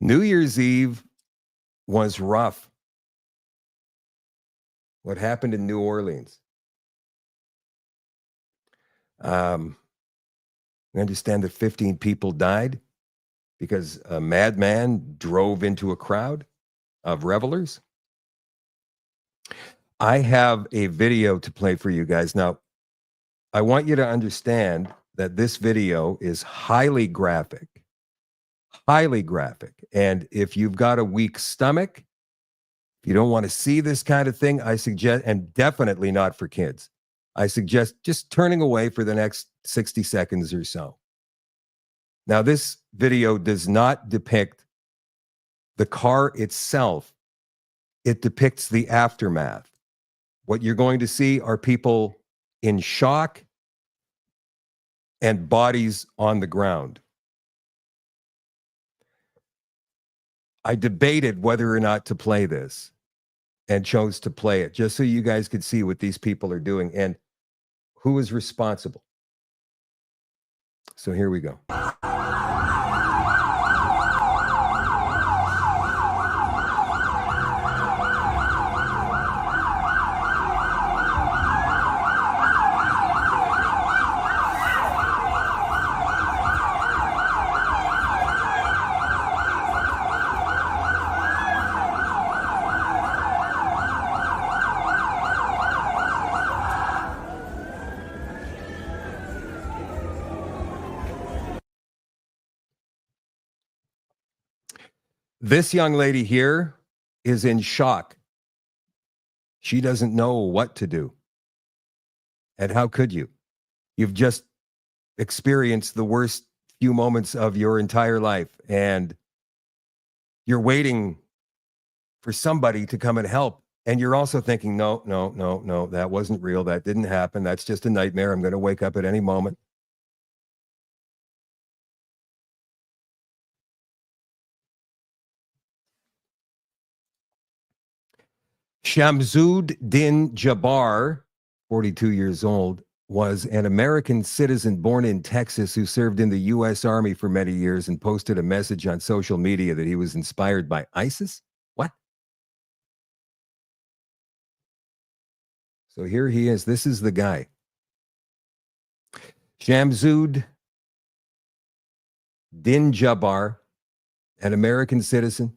New Year's Eve was rough. What happened in New Orleans? I understand that 15 people died because a madman drove into a crowd of revelers. I have a video to play for you guys. Now, I want you to understand that this video is highly graphic. Highly graphic. And if you've got a weak stomach, If you don't want to see this kind of thing, I suggest, and definitely not for kids, I suggest just turning away for the next 60 seconds or so. Now, this video does not depict the car itself. It depicts the aftermath. What you're going to see are people in shock and bodies on the ground. I debated whether or not to play this and chose to play it just so you guys could see what these people are doing and who is responsible. So here we go. This young lady here is in shock. She doesn't know what to do. And how could you? You've just experienced the worst few moments of your entire life, and you're waiting for somebody to come and help. And you're also thinking, no, that wasn't real. That didn't happen. That's just a nightmare. I'm going to wake up at any moment. Shamsud Din Jabbar, 42 years old, was an American citizen born in Texas who served in the U.S. Army for many years and posted a message on social media that he was inspired by ISIS. What? So here he is. This is the guy. Shamsud Din Jabbar, an American citizen,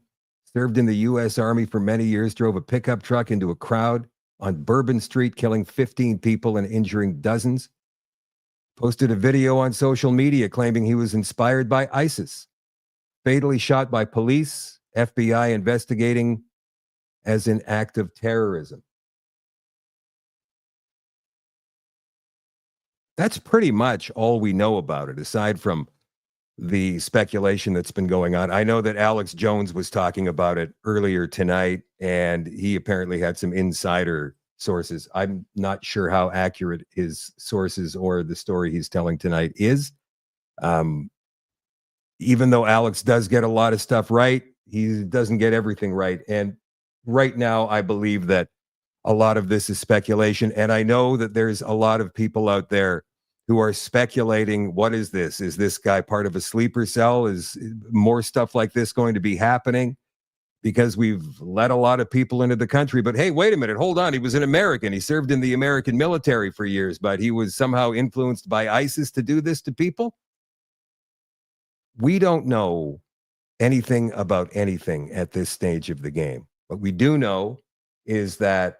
served in the U.S. Army for many years, drove a pickup truck into a crowd on Bourbon Street, killing 15 people and injuring dozens. Posted a video on social media claiming he was inspired by ISIS. Fatally shot by police, FBI investigating as an act of terrorism. That's pretty much all we know about it, aside from the speculation that's been going on. I know that Alex Jones was talking about it earlier tonight, and he apparently had some insider sources. I'm not sure how accurate his sources or the story he's telling tonight is. Even though Alex does get a lot of stuff right, he doesn't get everything right. And right now, I believe that a lot of this is speculation. And I know that there's a lot of people out there who are speculating, what is this? Is this guy part of a sleeper cell? Is more stuff like this going to be happening? Because we've let a lot of people into the country. But hey, wait a minute, hold on. He was an American. He served in the American military for years, but he was somehow influenced by ISIS to do this to people? We don't know anything about anything at this stage of the game. What we do know is that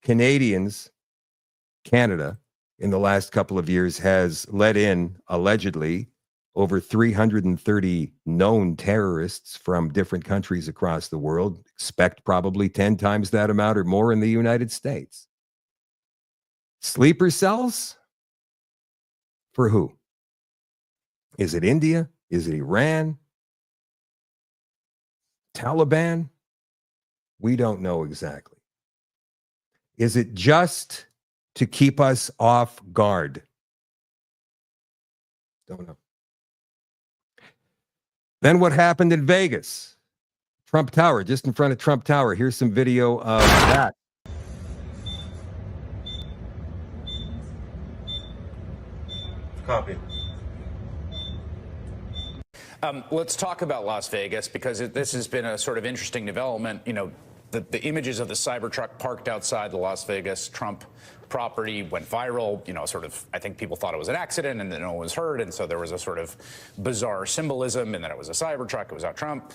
Canada, in the last couple of years, has let in, allegedly, over 330 known terrorists from different countries across the world. Expect probably 10 times that amount or more in the United States. Sleeper cells? For who? Is it India? Is it Iran? Taliban? We don't know exactly. Is it just to keep us off guard? Don't know. Then what happened in Vegas? Trump Tower, just in front of Trump Tower. Here's some video of that. Copy. Let's talk about Las Vegas, because this has been a sort of interesting development. You know, the images of the Cybertruck parked outside the Las Vegas Trump property went viral. You know, sort of, I think people thought it was an accident and then no one was hurt. And so there was a sort of bizarre symbolism, and then it was a Cybertruck, it was out Trump.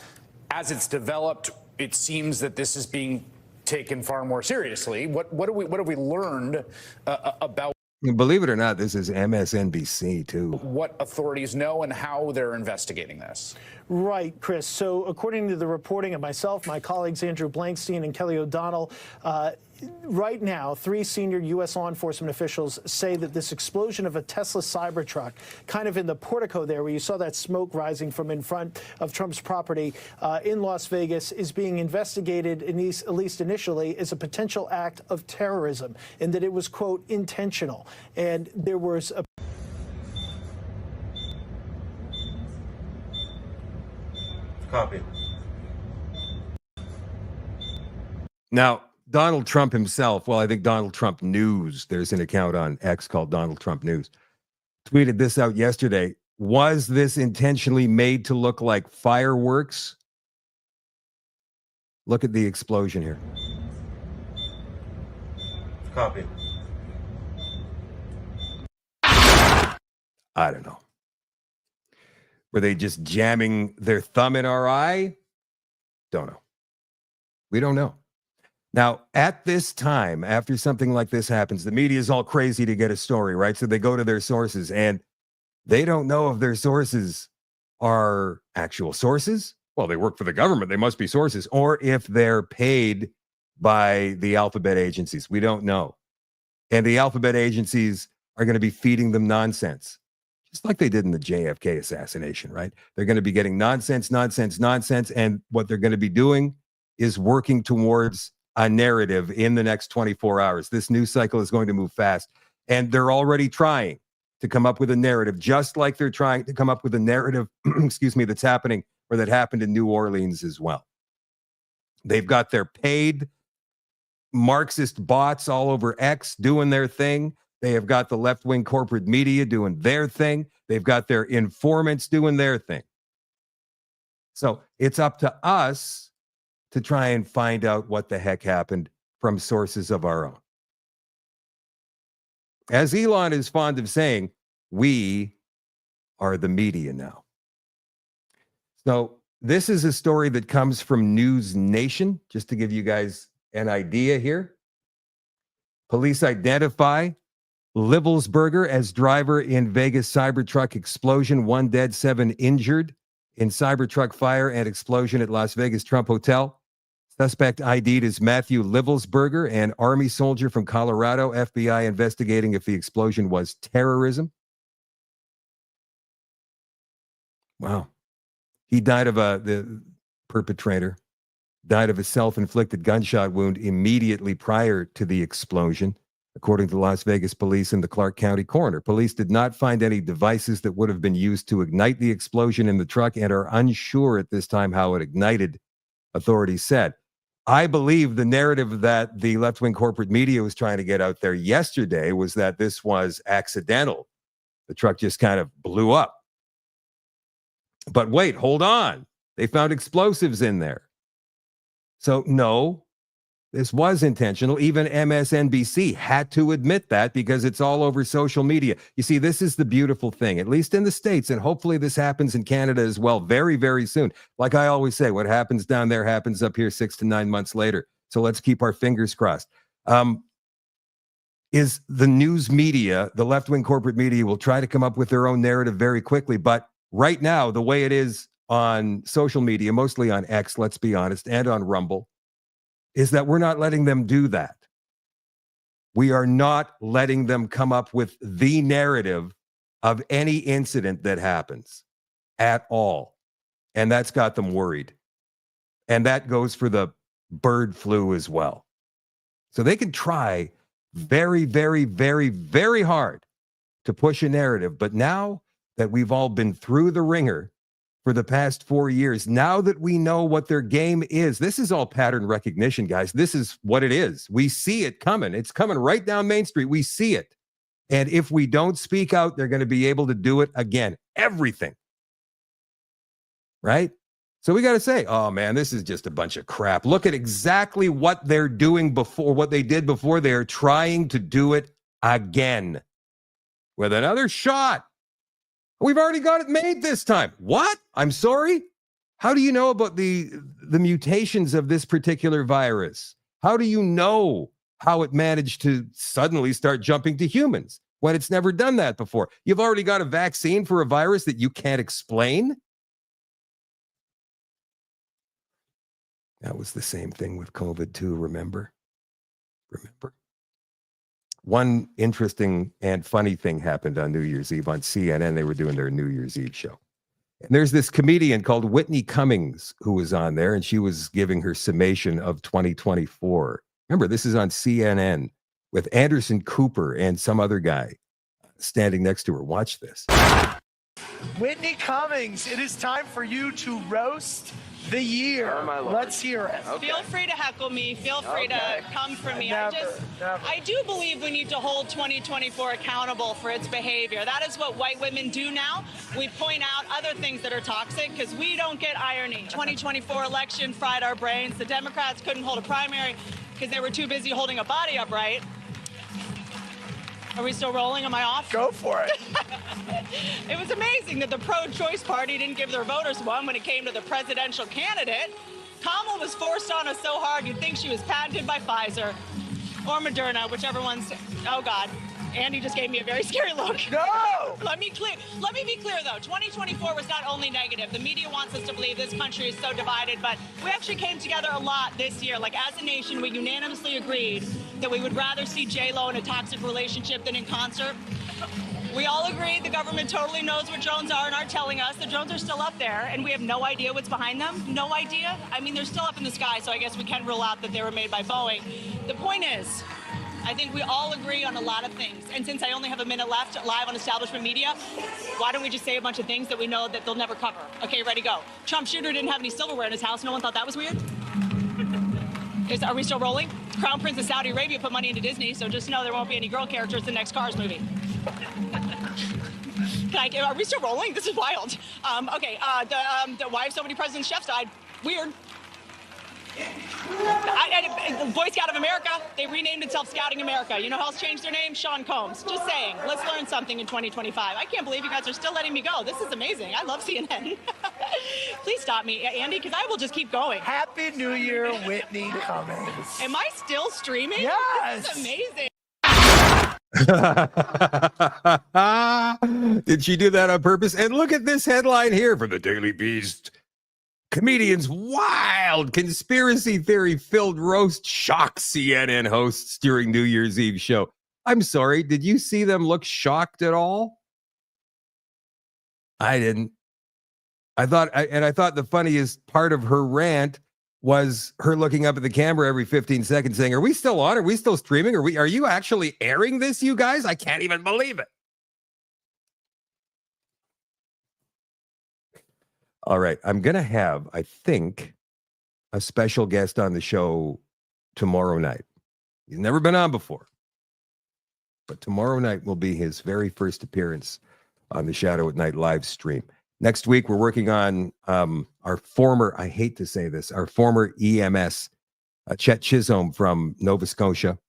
As it's developed, it seems that this is being taken far more seriously. What have we learned about Believe it or not, this is MSNBC too. What authorities know and how they're investigating this. Right, Chris. So according to the reporting of myself, my colleagues Andrew Blankstein and Kelly O'Donnell, right now, 3 senior U.S. law enforcement officials say that this explosion of a Tesla Cybertruck, kind of in the portico there where you saw that smoke rising from in front of Trump's property in Las Vegas, is being investigated, at least initially, as a potential act of terrorism, and that it was, quote, intentional. And there was a Copy. Now, Donald Trump himself, well, I think Donald Trump News, there's an account on X called Donald Trump News, tweeted this out yesterday. Was this intentionally made to look like fireworks? Look at the explosion here. Copy. I don't know. Were they just jamming their thumb in our eye? Don't know. We don't know. Now, at this time, after something like this happens, the media is all crazy to get a story, right? So they go to their sources and they don't know if their sources are actual sources. Well, they work for the government. They must be sources. Or if they're paid by the alphabet agencies. We don't know. And the alphabet agencies are going to be feeding them nonsense, just like they did in the JFK assassination, right? They're going to be getting nonsense. And what they're going to be doing is working towards a narrative in the next 24 hours. This news cycle is going to move fast. And they're already trying to come up with a narrative, just like they're trying to come up with a narrative, that's happening or that happened in New Orleans as well. They've got their paid Marxist bots all over X doing their thing. They have got the left-wing corporate media doing their thing. They've got their informants doing their thing. So it's up to us to try and find out what the heck happened from sources of our own. As Elon is fond of saying, we are the media now. So this is a story that comes from News Nation, just to give you guys an idea here. Police identify Livelsberger as driver in Vegas Cybertruck explosion, 1 dead, 7 injured in Cybertruck fire and explosion at Las Vegas Trump Hotel. Suspect ID'd is Matthew Livelsberger, an Army soldier from Colorado. FBI investigating if the explosion was terrorism. Wow. He died of the perpetrator died of a self-inflicted gunshot wound immediately prior to the explosion, according to Las Vegas police and the Clark County coroner. Police did not find any devices that would have been used to ignite the explosion in the truck and are unsure at this time how it ignited, authorities said. I believe the narrative that the left-wing corporate media was trying to get out there yesterday was that this was accidental. The truck just kind of blew up. But wait, hold on. They found explosives in there. So no, this was intentional. Even MSNBC had to admit that because it's all over social media. You see, this is the beautiful thing, at least in the States, and hopefully this happens in Canada as well very, very soon. Like I always say, what happens down there happens up here 6 to 9 months later. So let's keep our fingers crossed. Is the news media, the left-wing corporate media, will try to come up with their own narrative very quickly. But right now, the way it is on social media, mostly on X, let's be honest, and on Rumble, is that we're not letting them do that. We are not letting them come up with the narrative of any incident that happens at all. And that's got them worried. And that goes for the bird flu as well. So they can try very, very, very, very hard to push a narrative. But now that we've all been through the ringer for the past 4 years, now that we know what their game is, this is all pattern recognition, guys. This is what it is. We see it coming. It's coming right down Main Street. We see it. And if we don't speak out, they're going to be able to do it again. Everything. Right? So we got to say, oh man, this is just a bunch of crap. Look at exactly what they're doing before, what they did before. They're trying to do it again with another shot. We've already got it made this time. What? I'm sorry? How do you know about the mutations of this particular virus? How do you know how it managed to suddenly start jumping to humans? when it's never done that before. You've already got a vaccine for a virus that you can't explain. That was the same thing with COVID too, remember? One interesting and funny thing happened on New Year's Eve on CNN. They were doing their New Year's Eve show. And there's this comedian called Whitney Cummings who was on there, and she was giving her summation of 2024. Remember, this is on CNN with Anderson Cooper and some other guy standing next to her. Watch this. Whitney Cummings, it is time for you to roast the year. Let's hear it. Feel free to heckle me. Feel free to come for me. I do believe we need to hold 2024 accountable for its behavior. That is what white women do now. We point out other things that are toxic because we don't get irony. 2024 election fried our brains. The Democrats couldn't hold a primary because they were too busy holding a body upright. Are we still rolling? Am I off? Go for it. It was amazing that the pro-choice party didn't give their voters one when it came to the presidential candidate. Kamala was forced on us so hard you'd think she was patented by Pfizer or Moderna, whichever one's. Oh God, Andy just gave me a very scary look. No! Let me be clear though. 2024 was not only negative. The media wants us to believe this country is so divided, but we actually came together a lot this year. Like as a nation, we unanimously agreed that we would rather see J-Lo in a toxic relationship than in concert. We all agreed the government totally knows what drones are and are telling us. The drones are still up there, and we have no idea what's behind them. No idea. I mean, they're still up in the sky, so I guess we can rule out that they were made by Boeing. The point is, I think we all agree on a lot of things. And since I only have a minute left live on establishment media, why don't we just say a bunch of things that we know that they'll never cover? Okay, ready, go. Trump Jr. didn't have any silverware in his house. No one thought that was weird? Are we still rolling? Crown Prince of Saudi Arabia put money into Disney, so just know there won't be any girl characters in the next Cars movie. Are we still rolling? This is wild. Why have so many presidents' chefs died? Weird. Boy Scout of America, they renamed itself Scouting America. You know who else changed their name? Sean Combs. Just saying. Let's learn something in 2025. I can't believe you guys are still letting me go. This is amazing. I love CNN. Please stop me, Andy, because I will just keep going. Happy New Year, Whitney Cummings. Am I still streaming? Yes. This is amazing. Did she do that on purpose? And look at this headline here from the Daily Beast. Comedians' wild conspiracy theory filled roast shocks CNN hosts during New Year's Eve show. I'm sorry, did you see them look shocked at all? I didn't. I thought the funniest part of her rant was her looking up at the camera every 15 seconds saying, "Are we still on? Are we still streaming? Are you actually airing this, you guys? I can't even believe it." All right, I'm going to have, I think, a special guest on the show tomorrow night. He's never been on before, but tomorrow night will be his very first appearance on the Shadow at Night live stream. Next week, we're working on our former, I hate to say this, our former EMS, Chet Chisholm from Nova Scotia.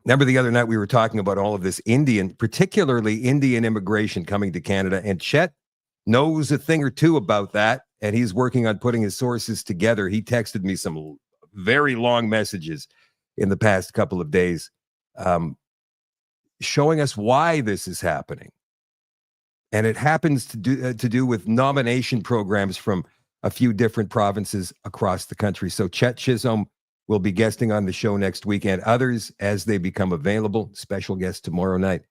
Remember the other night we were talking about all of this particularly Indian immigration coming to Canada, and Chet knows a thing or two about that, and he's working on putting his sources together. He texted me some very long messages in the past couple of days showing us why this is happening. And it happens to do with nomination programs from a few different provinces across the country. So Chet Chisholm will be guesting on the show next week, and others as they become available. Special guest tomorrow night.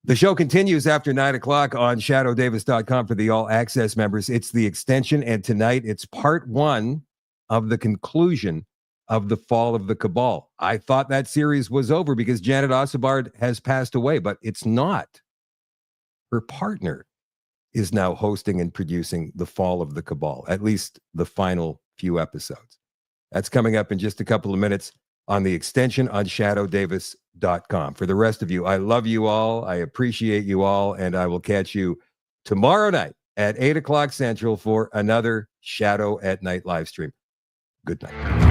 The show continues after 9 o'clock on shadowdavis.com for the All Access members. It's the extension, and tonight it's part one of the conclusion of The Fall of the Cabal. I thought that series was over because Janet Ossebard has passed away, but it's not. Her partner is now hosting and producing The Fall of the Cabal, at least the final few episodes. That's coming up in just a couple of minutes on the extension on shadowdavis.com. For the rest of you, I love you all. I appreciate you all. And I will catch you tomorrow night at 8 o'clock Central for another Shadow at Night live stream. Good night.